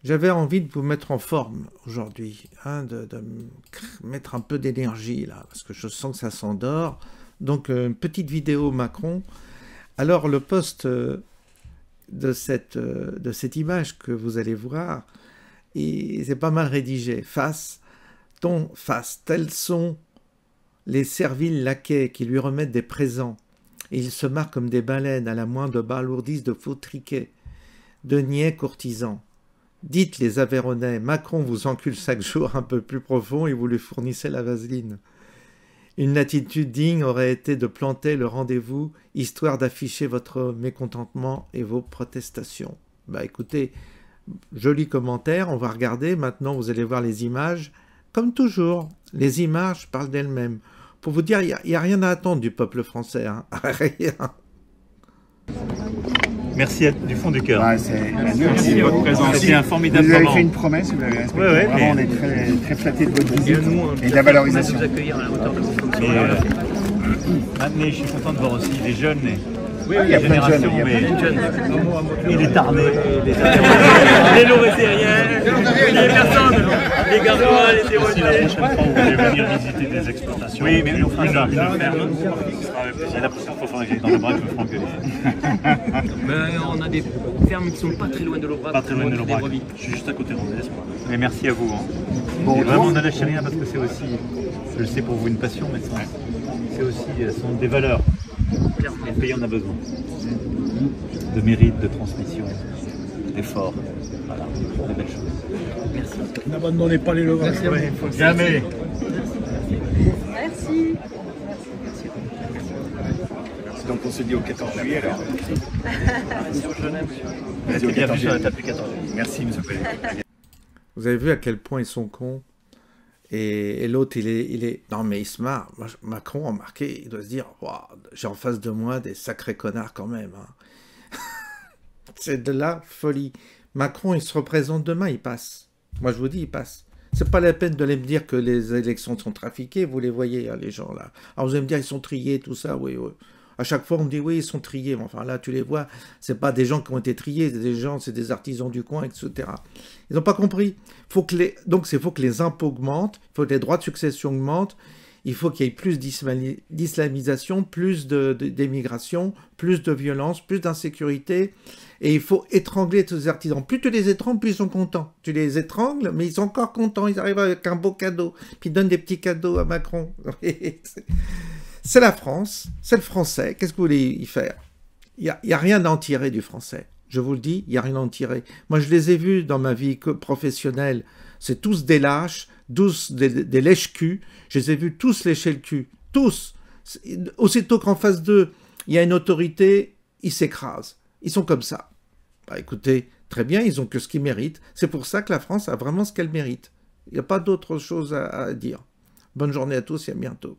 J'avais envie de vous mettre en forme aujourd'hui, hein, de mettre un peu d'énergie là, parce que je sens que ça s'endort. Donc une petite vidéo Macron. Alors le post de cette image que vous allez voir, c'est pas mal rédigé. Face, tels sont les serviles laquais qui lui remettent des présents. Et ils se marrent comme des baleines à la moindre balourdise de faux triquets, de niais courtisans. Dites les Aveyronnais, Macron vous encule chaque jour un peu plus profond et vous lui fournissez la vaseline. Une attitude digne aurait été de planter le rendez-vous, histoire d'afficher votre mécontentement et vos protestations. Bah écoutez, joli commentaire, on va regarder, maintenant vous allez voir les images. Comme toujours, les images parlent d'elles-mêmes. Pour vous dire, il n'y a rien à attendre du peuple français, hein. Rien. Merci du fond du cœur. Ouais, merci de votre présence. C'est un formidable moment. Vous moment. avez fait une promesse, vous l'avez respectée. Ouais, vraiment, on est très flattés de votre visite et de la valorisation. Vous accueillir à la hauteur de vos fonctions. Mais je suis content de voir aussi les jeunes. Oui, il y a plein de jeunes. Et les tarnés. Les Lorraisiens, les personnes, les Gardois, les Si la Théronais. prochaine fois, vous voulez venir visiter des exploitations. Oui, mais on fera ça. Ce sera avec plaisir. La prochaine fois, il faudra que j'aille dans le bras, je me ferai engueuler. Mais on a des fermes qui sont pas très loin de l'Aubrac. Pas très loin de l'Aubrac. Je suis juste à côté de Rodez. Mais merci à vous. Bon, vraiment, ne lâchez rien parce que c'est aussi, je le sais pour vous, une passion, mais c'est aussi sont des valeurs. Le pays en a besoin. De mérite, de transmission, d'effort. Voilà, des belles choses. Merci. N'abandonnez pas les Lorrains. Jamais. Merci. Donc on se dit au 14 juillet alors. Merci, bienvenue sur la table du 14 juillet. Merci monsieur le Président. Vous avez vu à quel point ils sont cons? Et l'autre, il est... Non, mais il se marre. Macron a marqué, il doit se dire, wow, j'ai en face de moi des sacrés connards quand même. Hein. C'est de la folie. Macron, il se représente demain, il passe. Moi, je vous dis, il passe. C'est pas la peine de me dire que les élections sont trafiquées, vous les voyez, hein, les gens là. Alors vous allez me dire, ils sont triés, tout ça, oui, oui. À chaque fois, on me dit, oui, ils sont triés. Mais enfin, là, tu les vois, c'est pas des gens qui ont été triés, c'est des gens, c'est des artisans du coin, etc. Ils n'ont pas compris. Donc, il faut que les impôts augmentent, il faut que les droits de succession augmentent, il faut qu'il y ait plus d'islamisation, plus d'émigration, plus de violence, plus d'insécurité, et il faut étrangler tous les artisans. Plus tu les étrangles, plus ils sont contents. Tu les étrangles, mais ils sont encore contents, ils arrivent avec un beau cadeau, puis ils donnent des petits cadeaux à Macron. C'est la France, c'est le français, qu'est-ce que vous voulez y faire? Il n'y a rien à en tirer du français. Je vous le dis, il n'y a rien à en tirer. Moi, je les ai vus dans ma vie professionnelle. C'est tous des lâches, tous des lèches-culs. Je les ai vus tous lécher le cul. Tous. Aussitôt qu'en face d'eux, il y a une autorité, ils s'écrasent. Ils sont comme ça. Bah, écoutez, très bien, ils ont que ce qu'ils méritent. C'est pour ça que la France a vraiment ce qu'elle mérite. Il n'y a pas d'autre chose à dire. Bonne journée à tous et à bientôt.